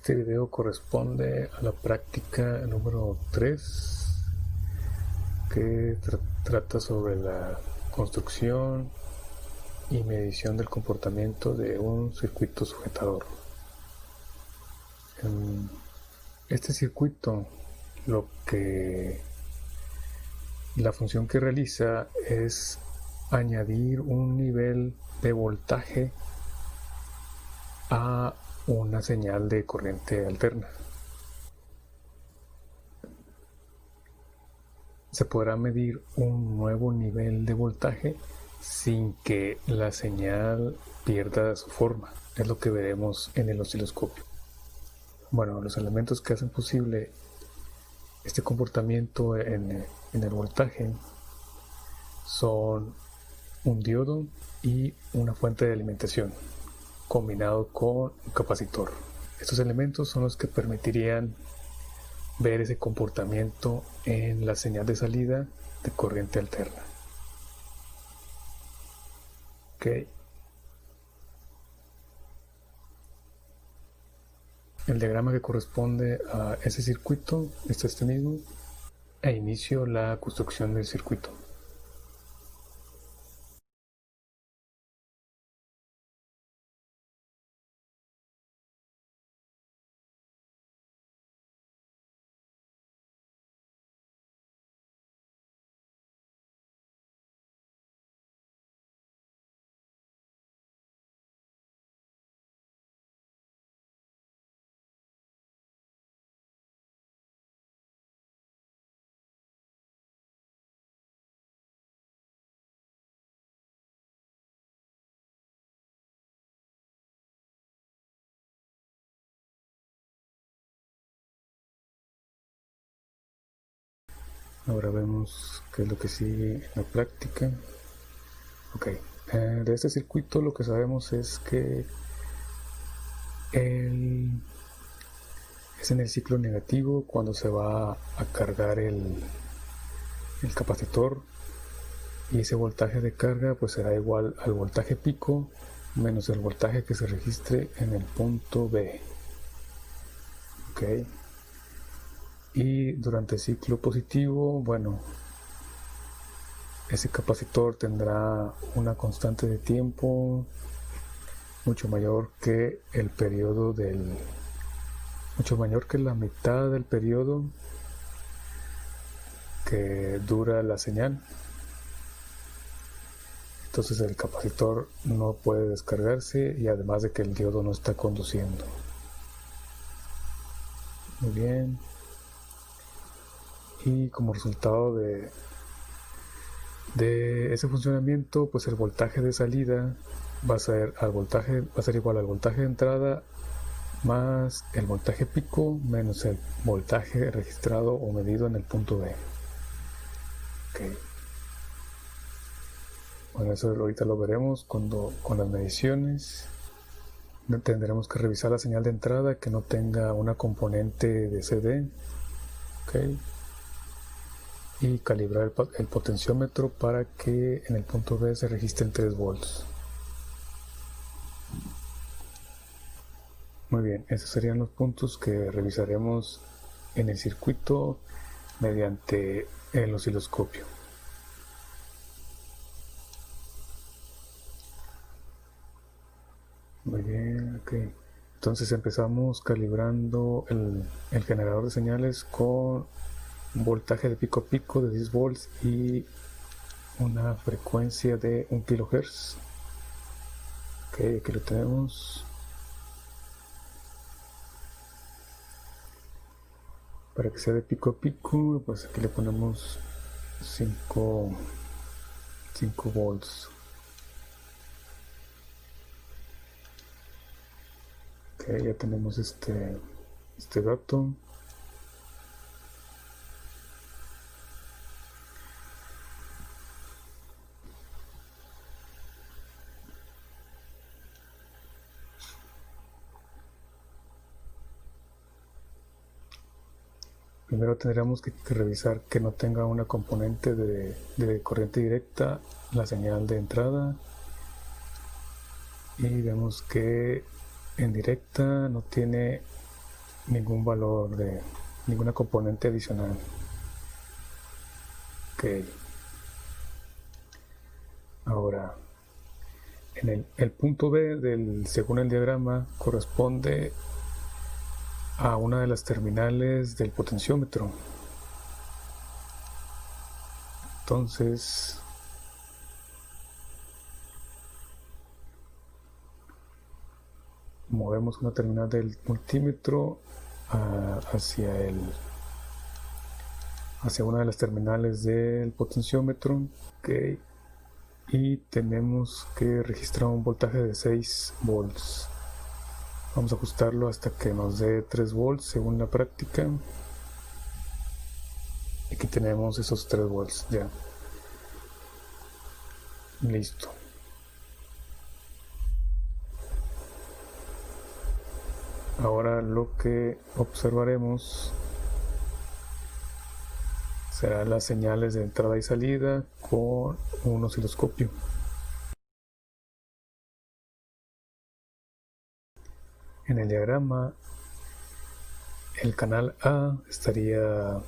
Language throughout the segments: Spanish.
Este video corresponde a la práctica número 3 que trata sobre la construcción y medición del comportamiento de un circuito sujetador. En este circuito la función que realiza es añadir un nivel de voltaje a una señal de corriente alterna. Se podrá medir un nuevo nivel de voltaje sin que la señal pierda su forma. Es lo que veremos en el osciloscopio. Bueno, los elementos que hacen posible este comportamiento en el voltaje son un diodo y una fuente de alimentación combinado con un capacitor. Estos elementos son los que permitirían ver ese comportamiento en la señal de salida de corriente alterna. Okay. El diagrama que corresponde a ese circuito es este mismo, e inicio la construcción del circuito. Ahora vemos qué es lo que sigue en la práctica. Ok, de este circuito lo que sabemos es que es en el ciclo negativo cuando se va a cargar el capacitor, y ese voltaje de carga pues será igual al voltaje pico menos el voltaje que se registre en el punto B. Ok, y durante el ciclo positivo, bueno, ese capacitor tendrá una constante de tiempo mucho mayor que el periodo mucho mayor que la mitad del periodo que dura la señal. Entonces el capacitor no puede descargarse, y además de que el diodo no está conduciendo. Muy bien. Y como resultado de ese funcionamiento, pues el voltaje de salida va a ser igual al voltaje de entrada más el voltaje pico menos el voltaje registrado o medido en el punto B. Okay. Bueno, eso ahorita lo veremos con las mediciones. Tendremos que revisar la señal de entrada que no tenga una componente de CD. Okay. Y calibrar el potenciómetro para que en el punto B se registren 3 volts. Muy bien, esos serían los puntos que revisaremos en el circuito mediante el osciloscopio. Muy bien, ok. Entonces empezamos calibrando el generador de señales con un voltaje de pico a pico de 10 volts y una frecuencia de 1 kHz. Ok, aquí lo tenemos. Para que sea de pico a pico, pues aquí le ponemos 5 volts. Ok, ya tenemos este dato. Primero tendríamos que revisar que no tenga una componente de corriente directa la señal de entrada, y vemos que en directa no tiene ningún valor de ninguna componente adicional. Ok. Ahora, en el punto B según el diagrama corresponde a una de las terminales del potenciómetro. Entonces, movemos una terminal del multímetro hacia una de las terminales del potenciómetro. Okay. Y tenemos que registrar un voltaje de 6 volts. Vamos a ajustarlo hasta que nos dé 3 volts según la práctica. Y aquí tenemos esos 3 volts ya. Listo. Ahora lo que observaremos serán las señales de entrada y salida con un osciloscopio. En el diagrama, el canal A sería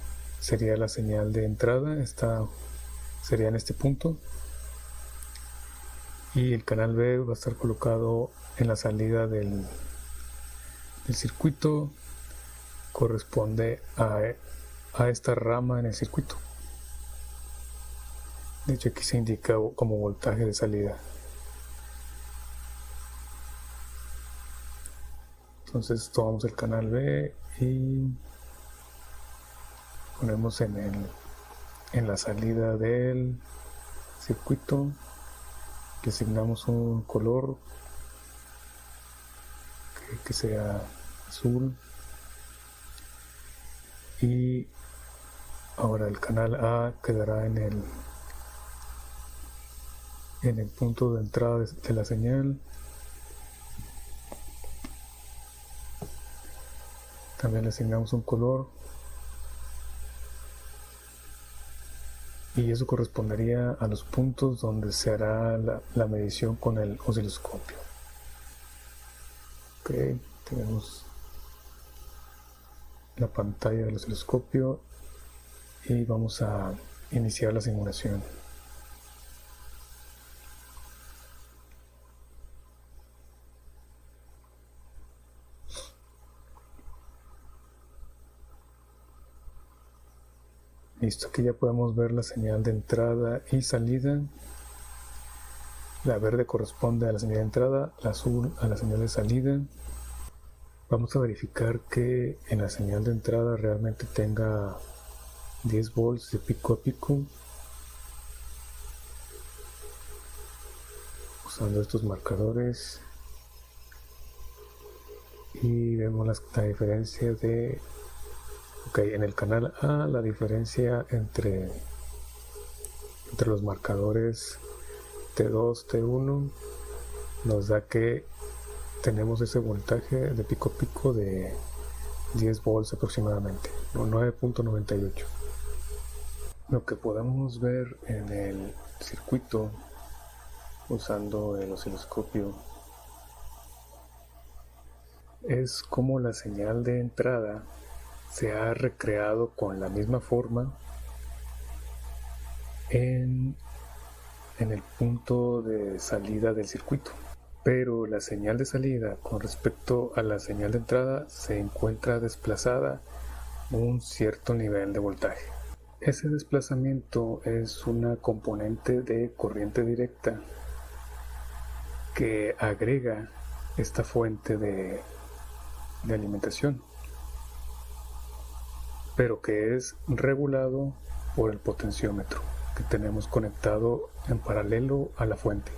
la señal de entrada, sería en este punto, y el canal B va a estar colocado en la salida del circuito, corresponde a esta rama en el circuito. De hecho, aquí se indica como voltaje de salida. Entonces tomamos el canal B y ponemos en la salida del circuito, le asignamos un color que sea azul, y ahora el canal A quedará en el punto de entrada de la señal. También le asignamos un color y eso correspondería a los puntos donde se hará la medición con el osciloscopio. Ok, tenemos la pantalla del osciloscopio y vamos a iniciar la simulación. Listo, aquí ya podemos ver la señal de entrada y salida. La verde corresponde a la señal de entrada, la azul a la señal de salida. Vamos a verificar que en la señal de entrada realmente tenga 10 volts de pico a pico, usando estos marcadores, y vemos la diferencia en el canal A, la diferencia entre los marcadores T2, T1 nos da que tenemos ese voltaje de pico a pico de 10 volts aproximadamente, 9.98. Lo que podemos ver en el circuito usando el osciloscopio es como la señal de entrada se ha recreado con la misma forma en el punto de salida del circuito, pero la señal de salida con respecto a la señal de entrada se encuentra desplazada un cierto nivel de voltaje. Ese desplazamiento es una componente de corriente directa que agrega esta fuente de alimentación, pero que es regulado por el potenciómetro que tenemos conectado en paralelo a la fuente.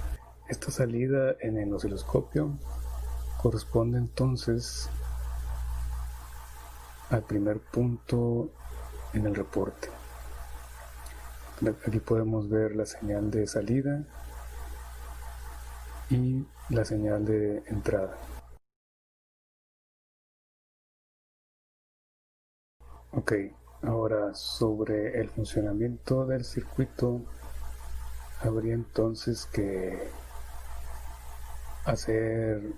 Esta salida en el osciloscopio corresponde entonces al primer punto en el reporte. Aquí podemos ver la señal de salida y la señal de entrada. Ok, ahora sobre el funcionamiento del circuito, habría entonces que hacer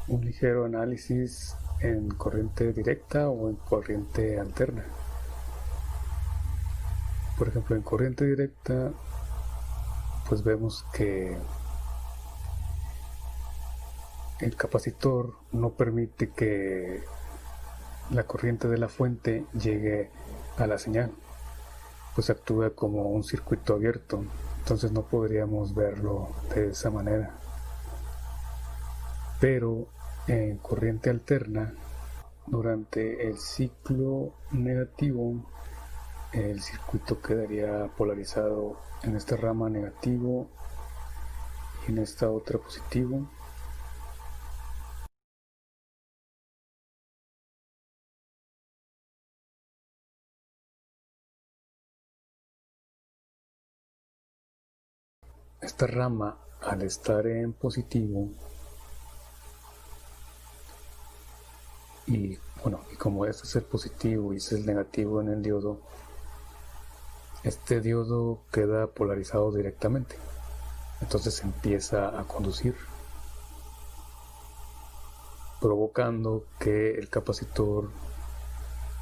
un ligero análisis en corriente directa o en corriente alterna. Por ejemplo, en corriente directa, pues vemos que el capacitor no permite que la corriente de la fuente llegue a la señal, pues actúa como un circuito abierto, entonces no podríamos verlo de esa manera. Pero en corriente alterna, durante el ciclo negativo, el circuito quedaría polarizado en esta rama negativo y en esta otra positivo. Esta rama, al estar en positivo, y como este es el positivo y este es el negativo en el diodo, este diodo queda polarizado directamente, entonces empieza a conducir, provocando que el capacitor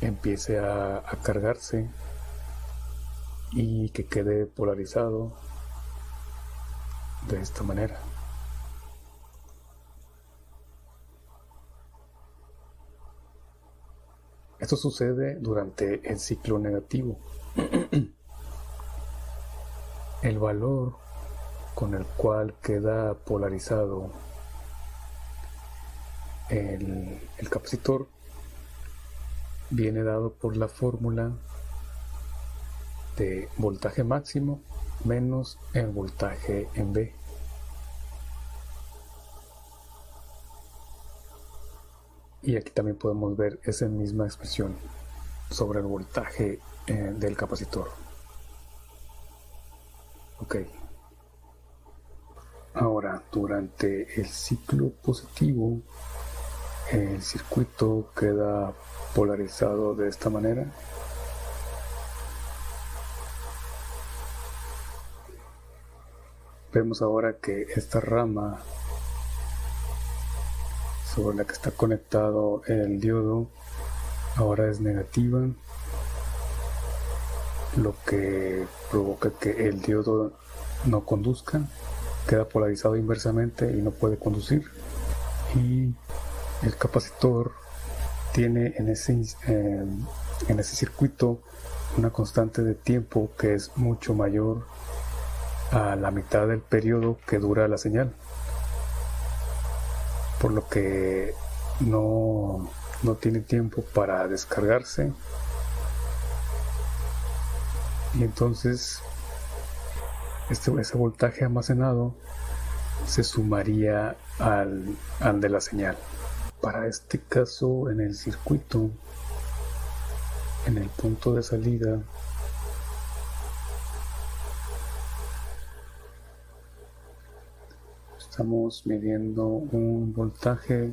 empiece a cargarse y que quede polarizado de esta manera. Esto sucede durante el ciclo negativo. El valor con el cual queda polarizado el capacitor viene dado por la fórmula de voltaje máximo menos el voltaje en B. Y aquí también podemos ver esa misma expresión sobre el voltaje del capacitor. Ok. Ahora, durante el ciclo positivo, el circuito queda polarizado de esta manera. Vemos ahora que esta rama sobre la que está conectado el diodo ahora es negativa, lo que provoca que el diodo no conduzca, queda polarizado inversamente y no puede conducir. Y el capacitor tiene en ese circuito una constante de tiempo que es mucho mayor a la mitad del periodo que dura la señal, por lo que no tiene tiempo para descargarse, y entonces ese voltaje almacenado se sumaría al de la señal. Para este caso, en el circuito, en el punto de salida, estamos midiendo un voltaje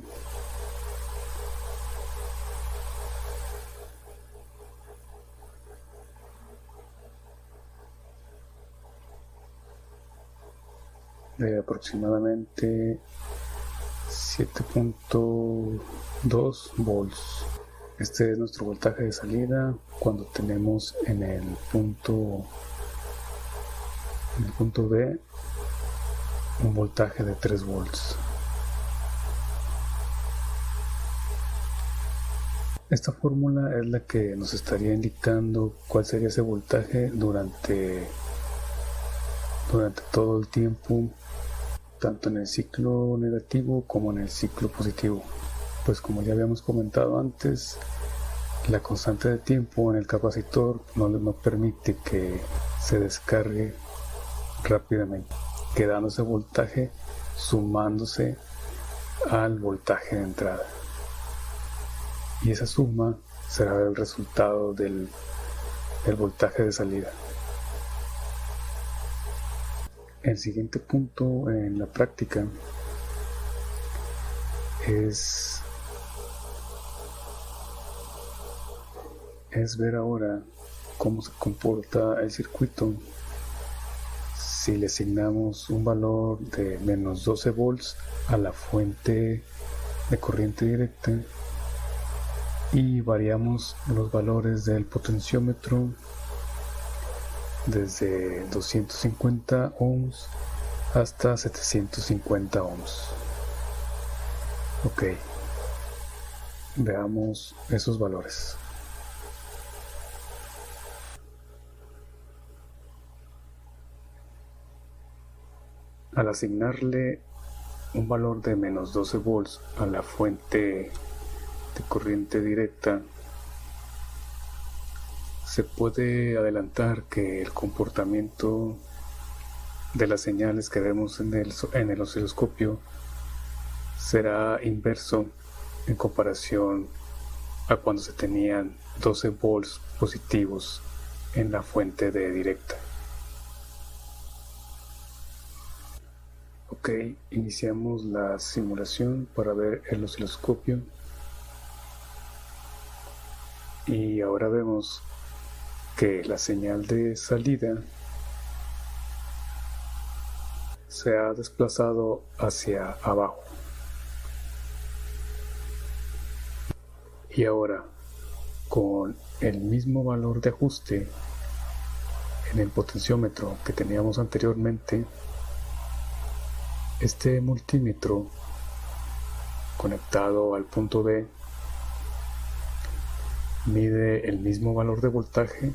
de aproximadamente 7.2 volts. Este es nuestro voltaje de salida cuando tenemos en el punto B un voltaje de 3 volts. Esta fórmula es la que nos estaría indicando cuál sería ese voltaje durante todo el tiempo, tanto en el ciclo negativo como en el ciclo positivo. Pues como ya habíamos comentado antes, la constante de tiempo en el capacitor no permite que se descargue rápidamente, quedando ese voltaje sumándose al voltaje de entrada. Y esa suma será el resultado del voltaje de salida. El siguiente punto en la práctica es ver ahora cómo se comporta el circuito si le asignamos un valor de menos 12 volts a la fuente de corriente directa y variamos los valores del potenciómetro desde 250 ohms hasta 750 ohms. Ok, veamos esos valores. Al asignarle un valor de menos 12 volts a la fuente de corriente directa, se puede adelantar que el comportamiento de las señales que vemos en el osciloscopio será inverso en comparación a cuando se tenían 12 volts positivos en la fuente de directa. Ok, iniciamos la simulación para ver el osciloscopio y ahora vemos que la señal de salida se ha desplazado hacia abajo. Y ahora, con el mismo valor de ajuste en el potenciómetro que teníamos anteriormente, este multímetro conectado al punto B mide el mismo valor de voltaje,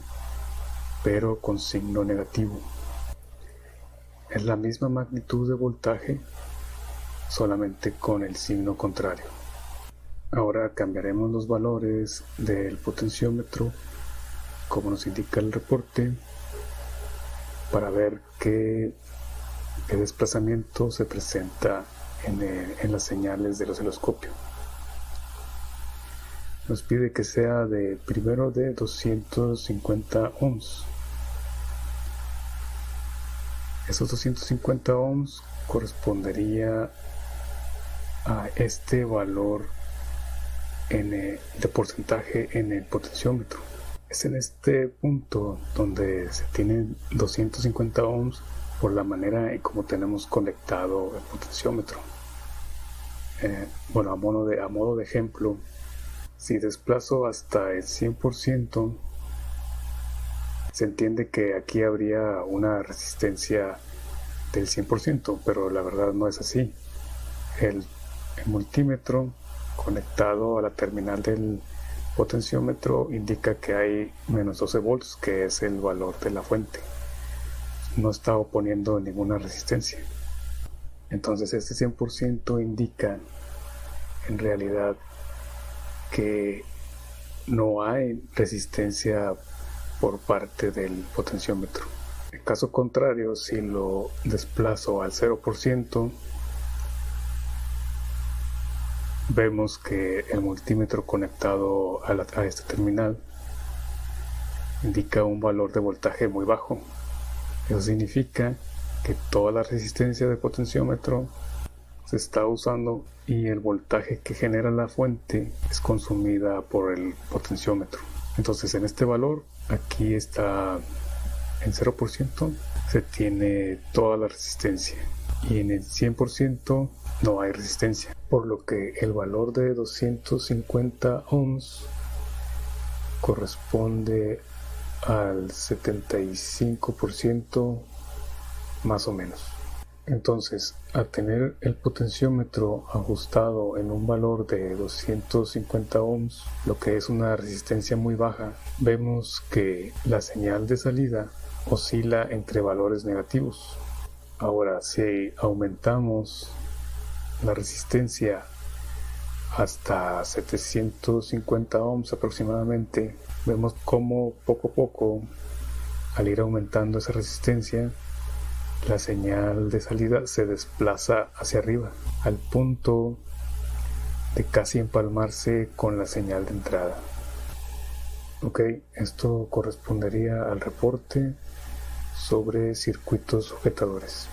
pero con signo negativo. Es la misma magnitud de voltaje, solamente con el signo contrario. Ahora cambiaremos los valores del potenciómetro, como nos indica el reporte, para ver qué desplazamiento se presenta en las señales del osciloscopio. Nos pide que sea primero de 250 ohms. Esos 250 ohms correspondería a este valor de porcentaje en el potenciómetro. Es en este punto donde se tienen 250 ohms por la manera en cómo tenemos conectado el potenciómetro. Bueno, a modo de ejemplo, si desplazo hasta el 100%, se entiende que aquí habría una resistencia del 100%, pero la verdad no es así. El multímetro conectado a la terminal del potenciómetro indica que hay menos 12 volts, que es el valor de la fuente. No está oponiendo ninguna resistencia. Entonces este 100% indica en realidad que no hay resistencia por parte del potenciómetro. En caso contrario, si lo desplazo al 0%, vemos que el multímetro conectado a este terminal indica un valor de voltaje muy bajo. Eso significa que toda la resistencia del potenciómetro se está usando y el voltaje que genera la fuente es consumida por el potenciómetro. Entonces en este valor, aquí está en 0%, se tiene toda la resistencia y en el 100% no hay resistencia, por lo que el valor de 250 ohms corresponde al 75% más o menos. Entonces, al tener el potenciómetro ajustado en un valor de 250 ohms, lo que es una resistencia muy baja, vemos que la señal de salida oscila entre valores negativos. Ahora, si aumentamos la resistencia hasta 750 ohms aproximadamente, vemos cómo poco a poco, al ir aumentando esa resistencia, la señal de salida se desplaza hacia arriba, al punto de casi empalmarse con la señal de entrada. Ok, esto correspondería al reporte sobre circuitos sujetadores.